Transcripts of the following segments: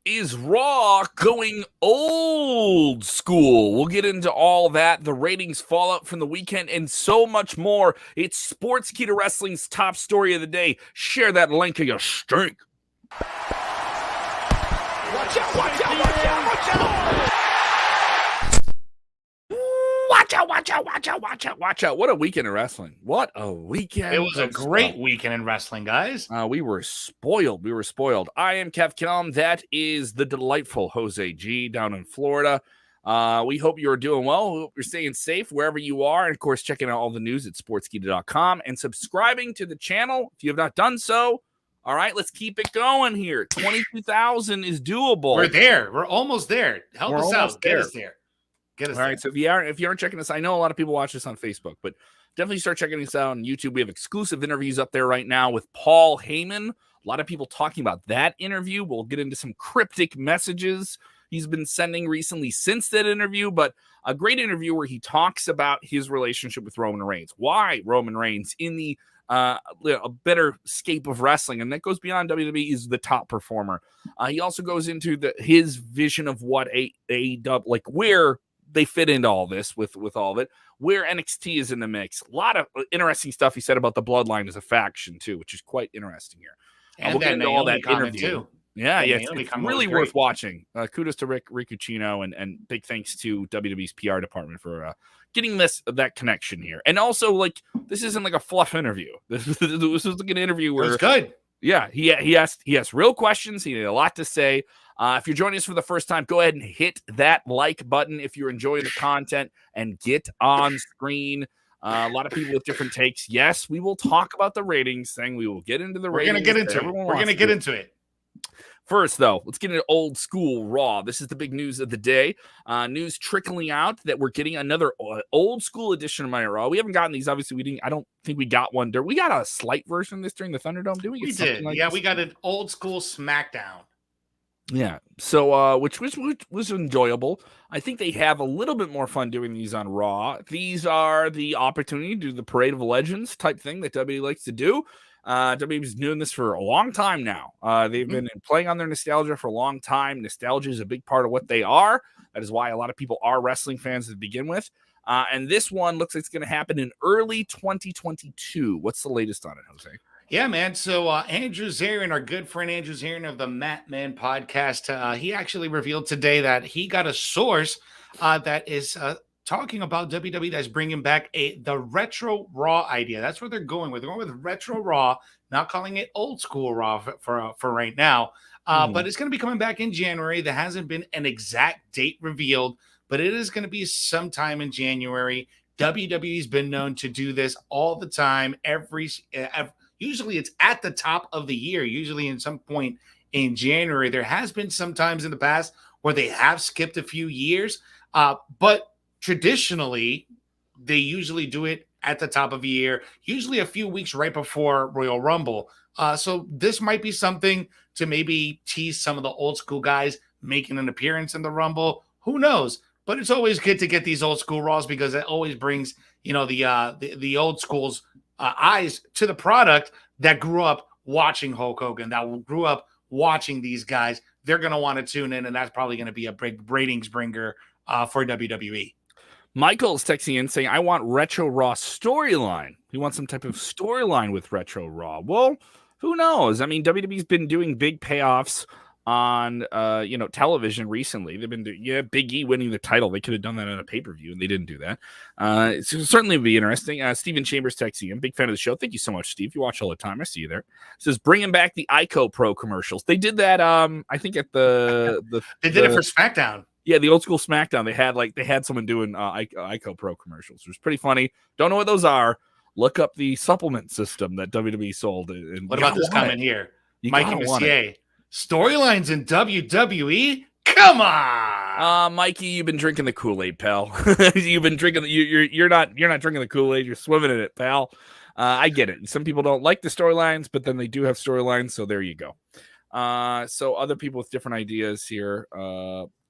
Is Raw going old school? We'll get into all that, the ratings fallout from the weekend, and so much more. It's Sportskeeda Wrestling's top story of the day. Share that link of your stink. Watch out, watch out, watch out, watch out! Watch out, watch out, watch out, watch out, watch out. What a weekend of wrestling. What a weekend. It was a great weekend in wrestling, guys. We were spoiled. We were spoiled. I am Kellam. That is the delightful Jose G down in Florida. We hope you're doing well. We hope you're staying safe wherever you are. And, of course, checking out all the news at sportskeeda.com and subscribing to the channel if you have not done so. All right, let's keep it going here. 22,000 is doable. We're there. We're almost there. Help us out. Get us there. Get us all right, so if you aren't checking us, I know a lot of people watch this on Facebook, but definitely start checking us out on YouTube. We have exclusive interviews up there right now with Paul Heyman. A lot of people talking about that interview. We'll get into some cryptic messages he's been sending recently since that interview, but a great interview where he talks about his relationship with Roman Reigns, why Roman Reigns in the a better scape of wrestling, and that goes beyond WWE, is the top performer. He also goes into his vision of what AEW, like where they fit into all this with all of it, where NXT is in the mix. A lot of interesting stuff he said about the Bloodline as a faction too, which is quite interesting here. And we'll get into all that interview too. Yeah, it's really worth watching. Kudos to Rick Ucchino, and big thanks to WWE's PR department for getting that connection here. And also, like, this isn't like a fluff interview. This is like an interview where it's good. Yeah, he asked real questions. He had a lot to say. If you're joining us for the first time, go ahead and hit that like button if you're enjoying the content and get on screen. A lot of people with different takes. Yes, we will talk about the ratings thing. We will get into the ratings. We're going to get into it. First, though, let's get into old school Raw. This is the big news of the day. News trickling out that we're getting another old school edition of Monday Raw. We haven't gotten these. Obviously, I don't think we got one. We got a slight version of this during the Thunderdome. Did we? We did. Like we got an old school Smackdown. Yeah. So, which was enjoyable. I think they have a little bit more fun doing these on Raw. These are the opportunity to do the Parade of Legends type thing that WWE likes to do. WWE's doing this for a long time now. They've been playing on their nostalgia for a long time. Nostalgia is a big part of what they are. That is why a lot of people are wrestling fans to begin with. And this one looks like it's going to happen in early 2022. What's the latest on it, Jose? Yeah, man. So Andrew Zarian, our good friend Andrew Zarian of the Mat Man podcast, he actually revealed today that he got a source that is talking about WWE that's bringing back the retro Raw idea. That's what they're going with. They're going with retro Raw, not calling it old school Raw for right now. But it's going to be coming back in January. There hasn't been an exact date revealed, but it is going to be sometime in January. WWE's been known to do this all the time. Usually it's at the top of the year, usually in some point in January. There has been some times in the past where they have skipped a few years, but traditionally, they usually do it at the top of the year, usually a few weeks right before Royal Rumble. So this might be something to maybe tease some of the old school guys making an appearance in the Rumble. Who knows? But it's always good to get these old school Raws because it always brings, the old school's eyes to the product that grew up watching Hulk Hogan, that grew up watching these guys. They're going to want to tune in, and that's probably going to be a big ratings bringer for WWE. Michael's texting in saying, I want Retro Raw storyline. He wants some type of storyline with Retro Raw. Well, who knows? I mean, WWE's been doing big payoffs on television recently. They've been doing, Big E winning the title. They could have done that on a pay-per-view, and they didn't do that. It certainly would be interesting. Steven Chambers texting in, big fan of the show. Thank you so much, Steve. You watch all the time. I see you there. Says bringing back the ICO Pro commercials. They did that. I think at the they did it for SmackDown. Yeah, the old school SmackDown. They had someone doing ICO Pro commercials. It was pretty funny. Don't know what those are. Look up the supplement system that WWE sold. And what about this comment here? Mikey Messier. Storylines in WWE? Come on. Mikey, you've been drinking the Kool-Aid, pal. You've been drinking you're not drinking the Kool-Aid, you're swimming in it, pal. I get it. Some people don't like the storylines, but then they do have storylines, so there you go. So other people with different ideas here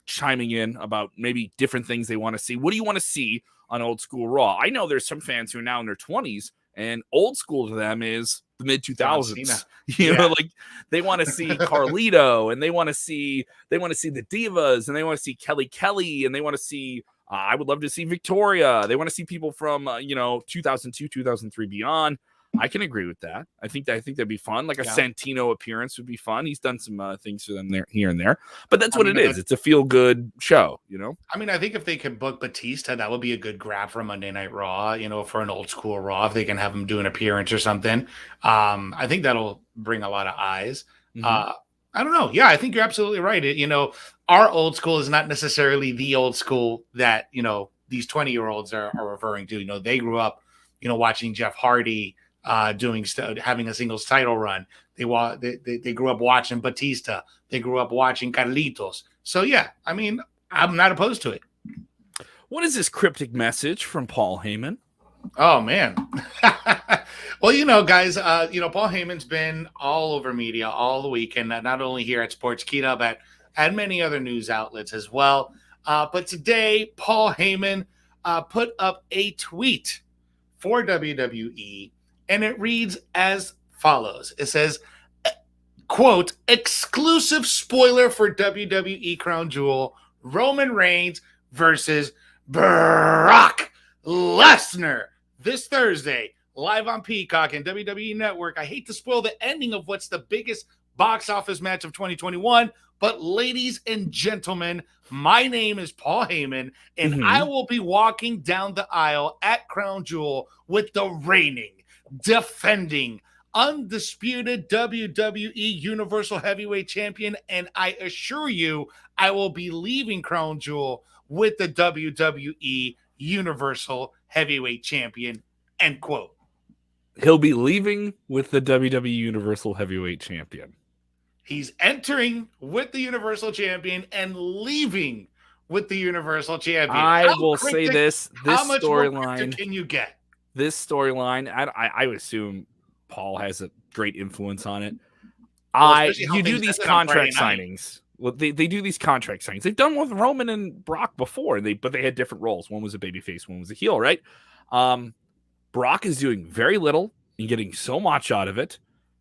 chiming in about maybe different things they want to see. What do you want to see on old school Raw? I know there's some fans who are now in their 20s And old school to them is the mid 2000s. You know, like they want to see Carlito, and they want to see the Divas, and they want to see Kelly, and they want to see. I would love to see Victoria. They want to see people from 2002, 2003 beyond. I can agree with that. I think that'd be fun. Like a Santino appearance would be fun. He's done some things for them there, here and there, but that's what it is. It's a feel good show, I mean, I think if they could book Batista, that would be a good grab for Monday Night Raw. For an old school Raw, if they can have him do an appearance or something, I think that'll bring a lot of eyes. I don't know. Yeah, I think you're absolutely right. Our old school is not necessarily the old school that these 20-year-olds are referring to. They grew up, watching Jeff Hardy. Having a singles title run. They grew up watching Batista. They grew up watching Carlitos. So yeah, I mean, I'm not opposed to it. What is this cryptic message from Paul Heyman? Oh man. Well, guys, Paul Heyman's been all over media all the weekend, not only here at Sportskeeda, but at many other news outlets as well. But today, Paul Heyman put up a tweet for WWE. And it reads as follows. It says, quote, exclusive spoiler for WWE Crown Jewel, Roman Reigns versus Brock Lesnar this Thursday, live on Peacock and WWE Network. I hate to spoil the ending of what's the biggest box office match of 2021, but ladies and gentlemen, my name is Paul Heyman, and I will be walking down the aisle at Crown Jewel with the reigning, defending, undisputed WWE Universal Heavyweight Champion, and I assure you, I will be leaving Crown Jewel with the WWE Universal Heavyweight Champion, end quote. He'll be leaving with the WWE Universal Heavyweight Champion. He's entering with the Universal Champion and leaving with the Universal Champion. I will say this how much storyline can you get? This storyline, I would assume Paul has a great influence on it. You do these contract signings. Well, they do these contract signings. They've done with Roman and Brock before, but they had different roles. One was a babyface, one was a heel, right? Brock is doing very little and getting so much out of it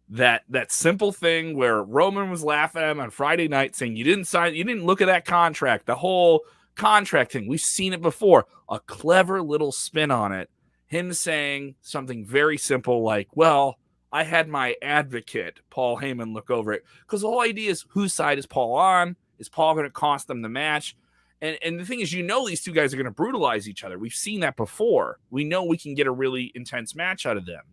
that simple thing where Roman was laughing at him on Friday night saying, you didn't look at that contract, the whole contract thing. We've seen it before. A clever little spin on it. Him saying something very simple like, well, I had my advocate, Paul Heyman, look over it. Because the whole idea is, whose side is Paul on? Is Paul going to cost them the match? And the thing is, these two guys are going to brutalize each other. We've seen that before. We know we can get a really intense match out of them.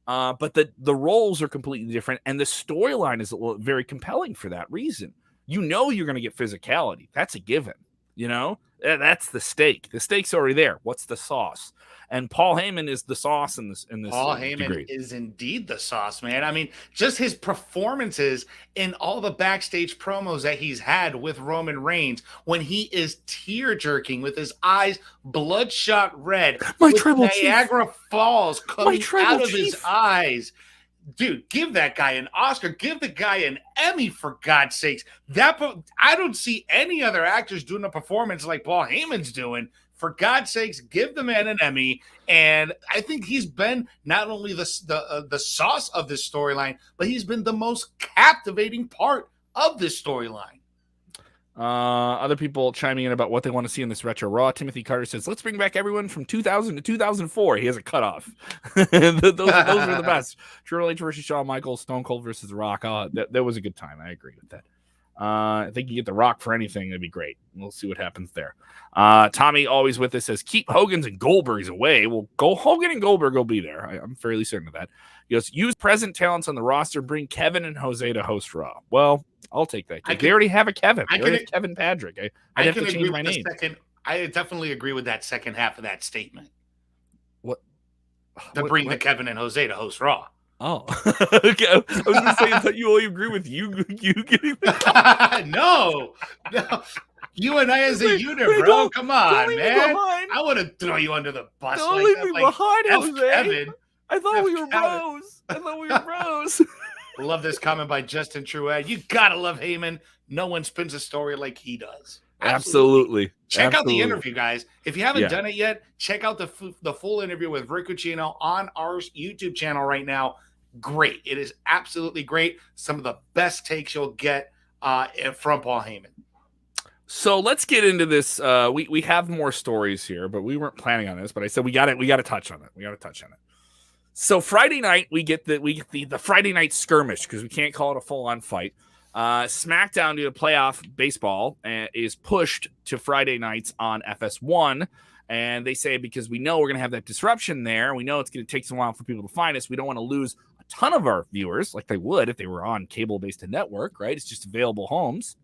But the roles are completely different. And the storyline is very compelling for that reason. You're going to get physicality. That's a given. That's the stake. The stake's already there. What's the sauce? And Paul Heyman is the sauce in this. Paul Heyman is indeed the sauce, man. I mean, just his performances in all the backstage promos that he's had with Roman Reigns, when he is tear jerking with his eyes bloodshot red, with Niagara Falls coming out of his eyes. Dude, give that guy an Oscar. Give the guy an Emmy, for God's sakes. I don't see any other actors doing a performance like Paul Heyman's doing. For God's sakes, give the man an Emmy. And I think he's been not only the sauce of this storyline, but he's been the most captivating part of this storyline. Other people chiming in about what they want to see in this retro Raw. Timothy Carter says, let's bring back everyone from 2000 to 2004. He has a cutoff. those are the best. Triple H versus Shawn Michaels, Stone Cold versus The Rock. That was a good time. I agree with that. I think you get The Rock for anything. That'd be great. We'll see what happens there. Tommy, always with us, says, keep Hogan's and Goldberg's away. Well, Hogan and Goldberg will be there. I'm fairly certain of that. He goes, use present talents on the roster. Bring Kevin and Jose to host Raw. Well, I'll take that. They already have a Kevin. They already have Kevin Patrick. I'd have to change my name. I definitely agree with that second half of that statement. What? Bring the Kevin and Jose to host Raw. Oh, okay. I was going to say that you only agree with you getting the no. You and I as a unit, bro. Come on, man. I want to throw you under the bus. Don't leave me behind, Jose. Kevin. I thought we were bros. Love this comment by Justin Truett. You gotta love Heyman. No one spins a story like he does. Absolutely. Check out the Absolutely. interview, guys. If you haven't done it yet, check out the full interview with Rick Ucchino on our YouTube channel right now. Great. It is absolutely great. Some of the best takes you'll get from Paul Heyman. So let's get into this. We have more stories here, but we weren't planning on this. But I said we got to touch on it. So Friday night we get the Friday night skirmish, because we can't call it a full on fight. SmackDown, due to playoff baseball, is pushed to Friday nights on FS1. And they say, because we know we're going to have that disruption there, we know it's going to take some while for people to find us, we don't want to lose a ton of our viewers like they would if they were on cable-based network, right? It's just available homes.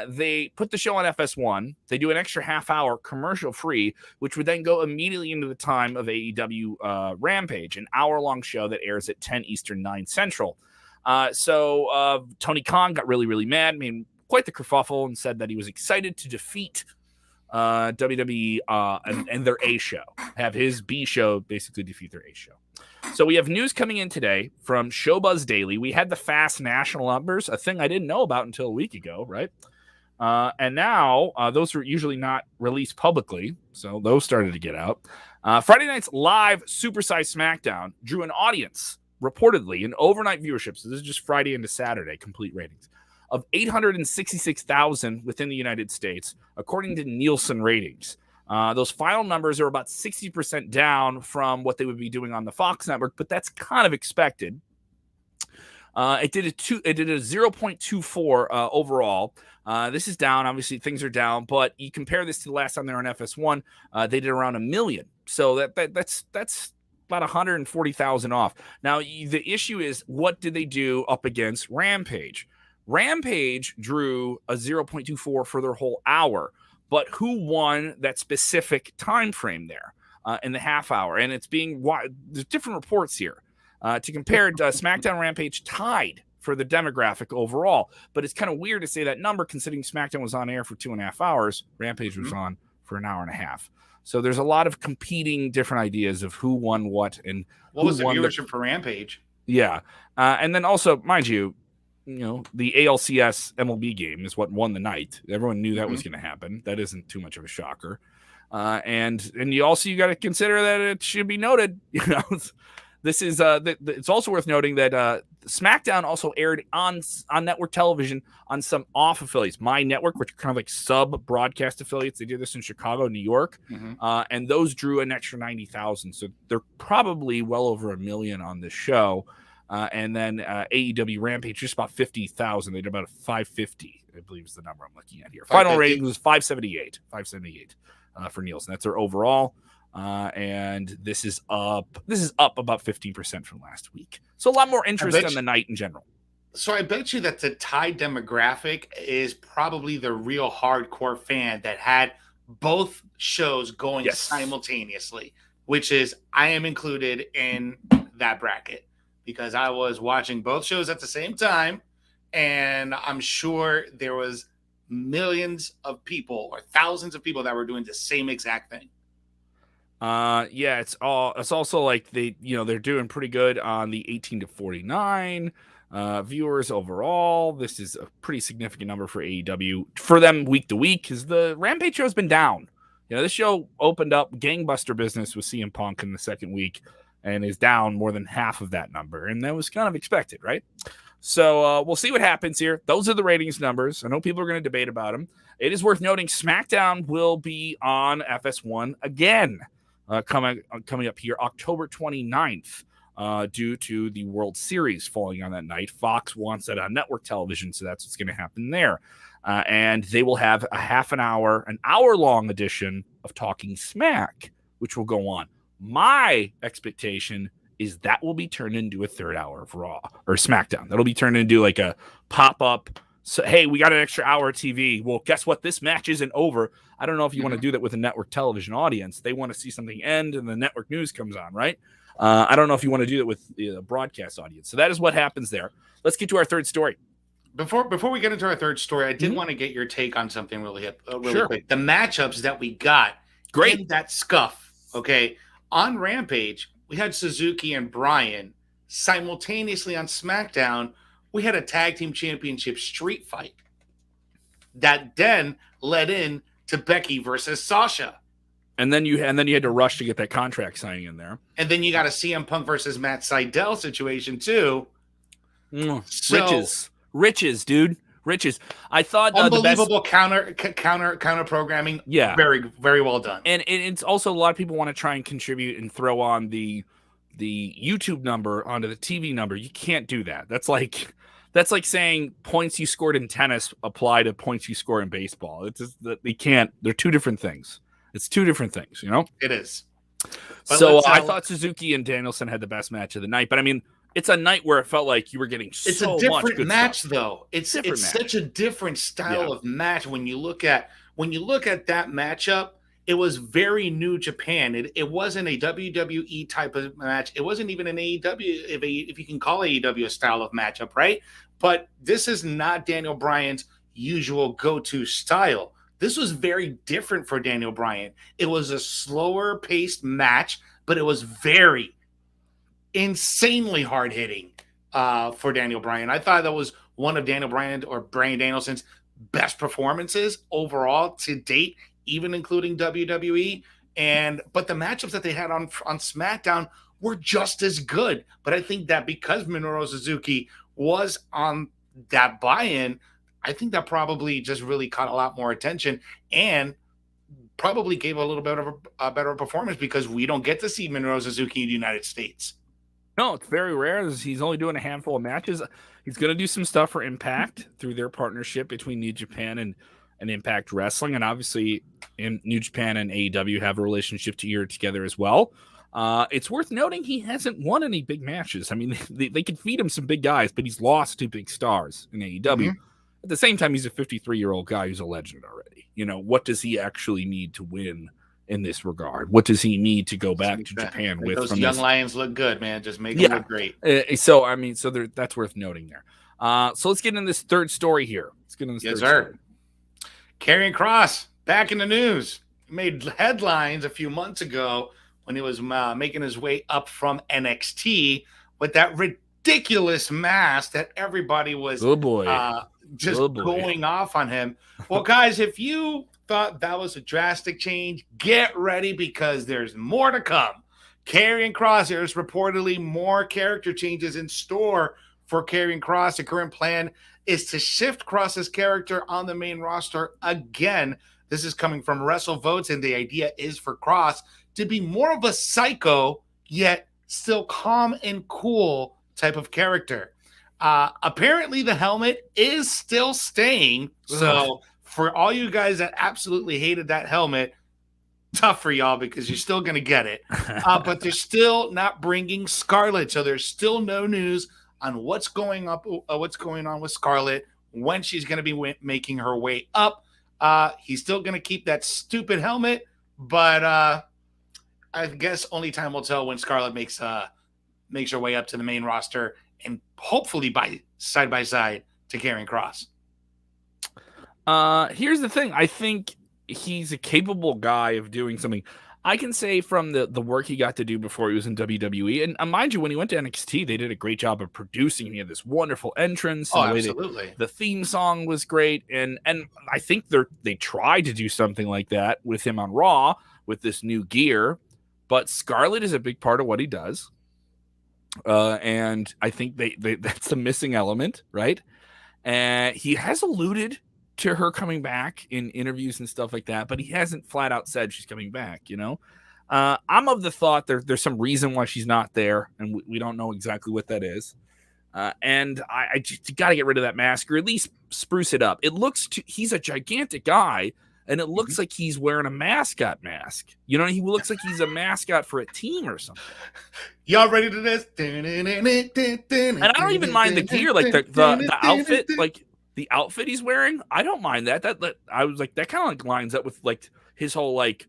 They put the show on FS1. They do an extra half hour commercial-free, which would then go immediately into the time of AEW Rampage, an hour-long show that airs at 10 Eastern, 9 Central. So Tony Khan got really, really mad, quite the kerfuffle, and said that he was excited to defeat WWE and their A show, have his B show basically defeat their A show. So we have news coming in today from Showbuzz Daily. We had the fast national numbers, a thing I didn't know about until a week ago, right? And now those are usually not released publicly, so those started to get out. Friday night's live supersized SmackDown drew an audience, reportedly, an overnight viewership, so this is just Friday into Saturday, complete ratings, of 866,000 within the United States, according to Nielsen ratings. Those final numbers are about 60% down from what they would be doing on the Fox network, but that's kind of expected. It did a 0.24 overall. This is down. Obviously, things are down, but you compare this to the last time they were on FS1, they did around 1 million. So that's about 140,000 off. Now, the issue is, what did they do up against Rampage? Rampage drew a 0.24 for their whole hour, but who won that specific time frame there in the half hour? And it's there's different reports here. To compare, SmackDown Rampage tied for the demographic overall, but it's kind of weird to say that number considering SmackDown was on air for 2.5 hours, Rampage was on for an hour and a half. So there's a lot of competing different ideas of who won what and what was the viewership for Rampage. Yeah, and then also, mind you, the ALCS MLB game is what won the night. Everyone knew that was going to happen. That isn't too much of a shocker. And you got to consider that it should be noted. This is it's also worth noting that SmackDown also aired on network television on some off affiliates. My Network, which are kind of like sub broadcast affiliates, they did this in Chicago, New York, and those drew an extra 90,000. So they're probably well over 1 million on this show. And then AEW Rampage, just about 50,000. They did about 550, I believe is the number I'm looking at here. Final rating was 578 for Nielsen. That's their overall. And this is up about 15% from last week. So a lot more interest on the night in general. So I bet you that the Thai demographic is probably the real hardcore fan that had both shows going simultaneously, which is, I am included in that bracket, because I was watching both shows at the same time, and I'm sure there was millions of people or thousands of people that were doing the same exact thing. It's also like they're doing pretty good on the 18 to 49 viewers overall. This is a pretty significant number for AEW for them week to week, because the Rampage show has been down. This show opened up gangbuster business with CM Punk in the second week and is down more than half of that number. And that was kind of expected, right? So we'll see what happens here. Those are the ratings numbers. I know people are going to debate about them. It is worth noting SmackDown will be on FS1 again, coming up here October 29th, due to the World Series falling on that night. Fox wants that on network television, so that's what's going to happen there. And they will have an hour-long edition of Talking Smack, which will go on. My expectation is that will be turned into a third hour of Raw or SmackDown. That'll be turned into like a pop-up. So, hey, we got an extra hour of TV. Well, guess what? This match isn't over. I don't know if you want to do that with a network television audience. They want to see something end and the network news comes on, right? I don't know if you want to do that with the broadcast audience. So that is what happens there. Let's get to our third story. Before we get into our third story, I did want to get your take on something really Sure. quick. The matchups that we got in that scuff, okay? On Rampage, we had Suzuki and Bryan. Simultaneously on SmackDown, we had a tag team championship street fight that then led in to Becky versus Sasha. And then you had to rush to get that contract signing in there. And then you got a CM Punk versus Matt Sydal situation too. Riches, dude. Riches. I thought unbelievable counter programming. Yeah, very, very well done. And it's also a lot of people want to try and contribute and throw on the YouTube number onto the TV number. You can't do that. That's like saying points you scored in tennis apply to points you score in baseball. It's just that they can't. They're two different things. It's two different things, you know? It is. But so I thought Suzuki and Danielson had the best match of the night. But I mean, it's a night where it felt like you were getting it's so a different much good match, stuff. though. It's such a different style of match. When you look at that matchup, it was very New Japan. It wasn't a WWE type of match. It wasn't even an AEW, if you can call AEW a style of matchup, right? But this is not Daniel Bryan's usual go-to style. This was very different for Daniel Bryan. It was a slower paced match, but it was very insanely hard hitting for Daniel Bryan. I thought that was one of Daniel Bryan or Bryan Danielson's best performances overall to date, even including WWE. But the matchups that they had on SmackDown were just as good. But I think that because Minoru Suzuki was on that buy-in, I think that probably just really caught a lot more attention and probably gave a little bit of a better performance because we don't get to see Minoru Suzuki in the United States. No, it's very rare. He's only doing a handful of matches. He's going to do some stuff for Impact through their partnership between New Japan and Impact Wrestling. And obviously, New Japan and AEW have a relationship together as well. It's worth noting he hasn't won any big matches. I mean, they could feed him some big guys, but he's lost two big stars in AEW. Mm-hmm. At the same time, he's a 53-year-old guy who's a legend already. You know, what does he actually need to win in this regard? What does he need to go back to Japan with? Those young lions look good, man. Just make them look great. That's worth noting there. So let's get into this third story here. Story. Karrion Kross back in the news. He made headlines a few months ago when he was making his way up from NXT with that ridiculous mask that everybody was going off on him. Well, guys, if you thought that was a drastic change, get ready because there's more to come. Karrion Kross, there's reportedly more character changes in store for Karrion Kross. The current plan is to shift Kross's character on the main roster again. This is coming from WrestleVotes, and the idea is for Kross to be more of a psycho, yet still calm and cool type of character. Apparently the helmet is still staying. So for all you guys that absolutely hated that helmet, tough for y'all because you're still going to get it. But they're still not bringing Scarlett. So there's still no news on what's going on with Scarlett, when she's going to be making her way up. He's still going to keep that stupid helmet, but I guess only time will tell when Scarlett makes her way up to the main roster and hopefully side by side to Karrion Kross. Here's the thing. I think he's a capable guy of doing something. I can say from the work he got to do before he was in WWE, and mind you, when he went to NXT, they did a great job of producing. He had this wonderful entrance. Oh, absolutely. The theme song was great, and I think they tried to do something like that with him on Raw with this new gear. But Scarlett is a big part of what he does. And I think that's the missing element, right? And he has alluded to her coming back in interviews and stuff like that, but he hasn't flat out said she's coming back, you know? I'm of the thought there's some reason why she's not there, and we don't know exactly what that is. And I just got to get rid of that mask, or at least spruce it up. He's a gigantic guy, and it looks like he's wearing a mascot mask. You know, he looks like he's a mascot for a team or something. Y'all ready to this? And I don't even mind the gear, like the outfit, like the outfit he's wearing. I don't mind that. That I was like, that kind of like lines up with like his whole like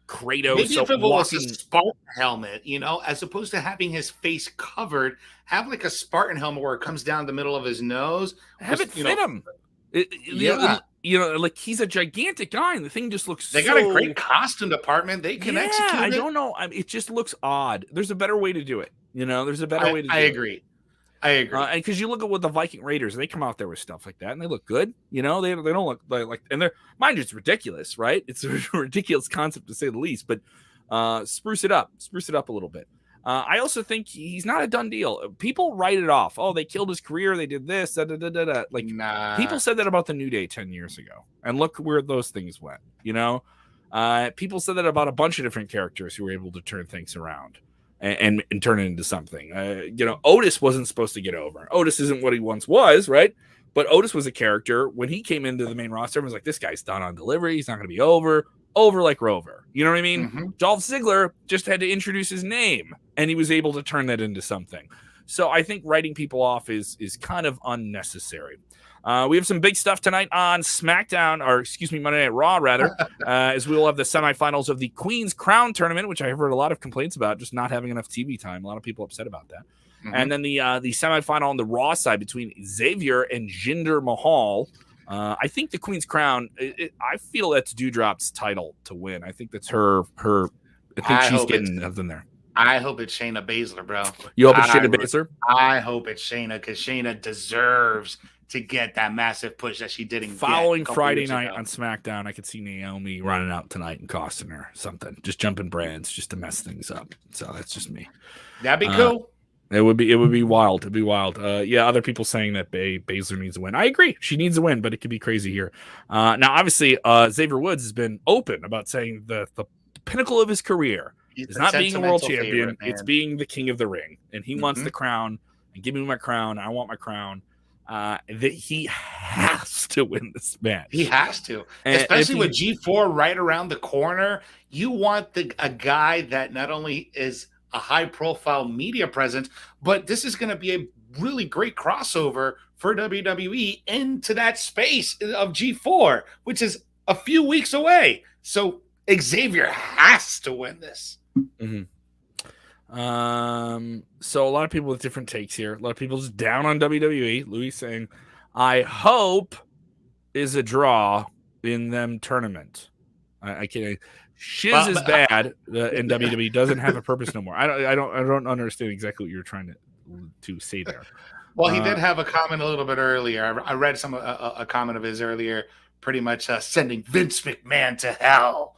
Kratos. Maybe if it was a Spartan helmet, you know, as opposed to having his face covered, have like a Spartan helmet where it comes down the middle of his nose. Have it fit him. You know, like he's a gigantic guy, and the thing just looks. They got a great costume department. They can execute it. I don't know. I mean, it just looks odd. There's a better way to do it. You know, there's a better way to do it. I agree. I agree. And because you look at what the Viking Raiders, they come out there with stuff like that, and they look good. You know, they don't look like and they're, mind you, it's ridiculous, right? It's a ridiculous concept to say the least, but spruce it up a little bit. I also think he's not a done deal. People write it off. Oh, they killed his career. They did this. Like, people said that about the New Day 10 years ago, and look where those things went. You know, people said that about a bunch of different characters who were able to turn things around and turn it into something. You know, Otis wasn't supposed to get over. Otis isn't what he once was, right? But Otis was a character when he came into the main roster. Everyone's like, this guy's done on delivery. He's not going to be over like Rover. You know what I mean? Mm-hmm. Dolph Ziggler just had to introduce his name, and he was able to turn that into something. So I think writing people off is kind of unnecessary. We have some big stuff tonight on SmackDown, or excuse me, Monday Night Raw, rather, as we will have the semifinals of the Queen's Crown tournament, which I've heard a lot of complaints about, just not having enough TV time. A lot of people upset about that. Mm-hmm. And then the semifinal on the Raw side between Xavier and Jinder Mahal. I think the Queen's Crown, I feel that's Doudrop's title to win. I think that's her. I think she's getting nothing there. I hope it's Shayna Baszler, bro. You hope it's Shayna Baszler? I hope it's Shayna, because Shayna deserves to get that massive push that she didn't Following Friday night on SmackDown, I could see Naomi running out tonight and costing her something. Just jumping brands just to mess things up. So that's just me. That'd be cool. It would be wild. It'd be wild. Yeah, other people saying that Baszler needs a win. I agree. She needs a win, but it could be crazy here. Now, obviously, Xavier Woods has been open about saying the pinnacle of his career is not being a world champion. It's being the king of the ring. And he wants the crown. And give me my crown. I want my crown. That he has to win this match. He has to. Especially with G4 right around the corner. You want a guy that not only is a high-profile media presence, but this is going to be a really great crossover for WWE into that space of G4, which is a few weeks away. So Xavier has to win this. Mm-hmm. So a lot of people with different takes here. A lot of people just down on WWE. Louis saying, I hope is a draw in them tournament. I can't. Shiz is bad, and WWE doesn't have a purpose no more. I don't understand exactly what you're trying to say there. Well, he did have a comment a little bit earlier. I read a comment of his earlier, pretty much sending Vince McMahon to hell.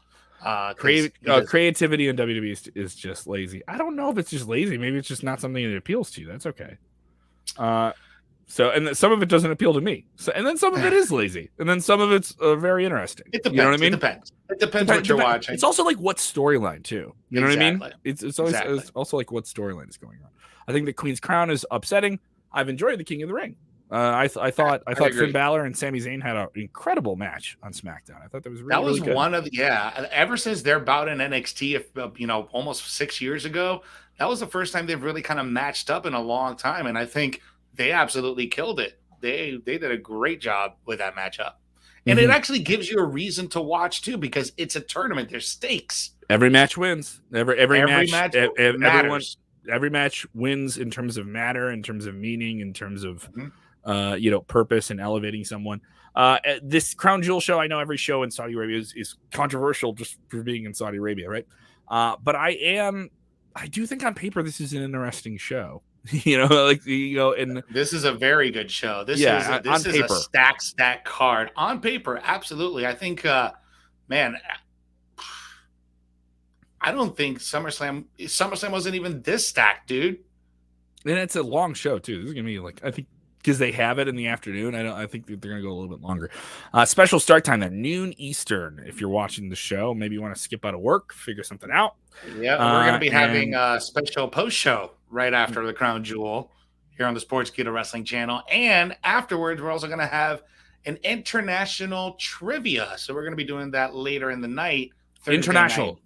Creativity in WWE is just lazy. I don't know if it's just lazy. Maybe it's just not something that appeals to you. That's okay. So, and some of it doesn't appeal to me. So, and then some of it is lazy, and then some of it's very interesting. It depends. You know what I mean? It depends what you're watching. It's also like what storyline too. You know what I mean? It's always it's also like what storyline is going on. I think the Queen's Crown is upsetting. I've enjoyed the King of the Ring. I thought Finn Balor and Sami Zayn had an incredible match on SmackDown. I thought that was really good. One of the ever since their bout in NXT, almost 6 years ago, that was the first time they've really kind of matched up in a long time, and I think they absolutely killed it. They did a great job with that matchup, and it actually gives you a reason to watch too, because it's a tournament. There's stakes. Every match wins. Every match matters. Every match wins in terms of matter, in terms of meaning, in terms of purpose and elevating someone. This Crown Jewel show, I know every show in Saudi Arabia is controversial just for being in Saudi Arabia, right? But I do think on paper this is an interesting show. And this is a very good show. This is a stack card on paper. Absolutely. I think, man, I don't think SummerSlam wasn't even this stacked, dude. And it's a long show too. This is gonna be I think because they have it in the afternoon. I think they're gonna go a little bit longer. Special start time at noon Eastern. If you're watching the show, maybe you want to skip out of work, figure something out. Yeah, we're gonna be having a special post show right after the Crown Jewel here on the Sportskeeda Wrestling Channel, and afterwards we're also gonna have an international trivia. So we're gonna be doing that later in the night. International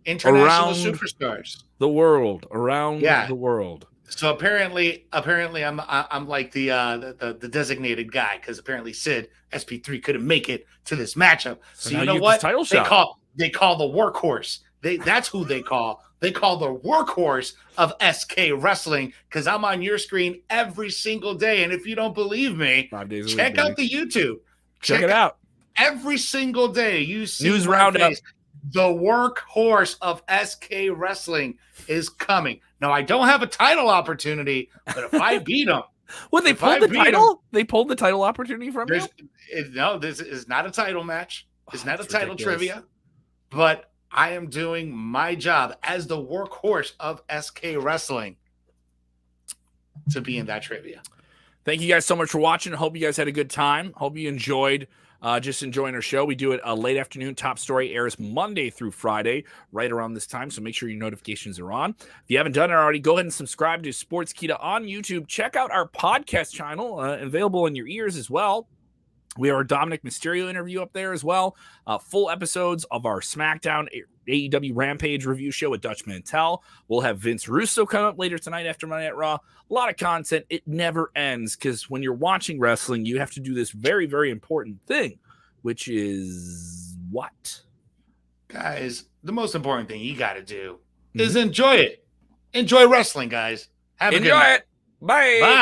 superstars. The world. The world. So apparently I'm like the designated guy, because apparently Sid SP3 couldn't make it to this matchup. So you know what? They call the workhorse. That's who they call. They call the workhorse of SK Wrestling, because I'm on your screen every single day. And if you don't believe me, check out the YouTube. Check it out. Every single day you see News Roundup. The workhorse of SK Wrestling is coming. Now, I don't have a title opportunity, but if I beat him, Well, they pulled the title. They pulled the title opportunity from you. No, this is not a title match. It's not a title ridiculous. trivia. But I am doing my job as the workhorse of SK Wrestling to be in that trivia. Thank you guys so much for watching. Hope you guys had a good time. Hope you enjoyed just enjoying our show. We do it a late afternoon. Top Story airs Monday through Friday right around this time, so make sure your notifications are on. If you haven't done it already, go ahead and subscribe to Sportskeeda on YouTube. Check out our podcast channel, available in your ears as well. We have our Dominic Mysterio interview up there as well. Full episodes of our Smackdown AEW Rampage review show with Dutch Mantel. We'll have Vince Russo come up later tonight after Monday Night Raw. A lot of content. It never ends because when you're watching wrestling, you have to do this very, very important thing, which is what? Guys, the most important thing you got to do is enjoy it. Enjoy wrestling, guys. Have a good night. Enjoy it. Bye. Bye.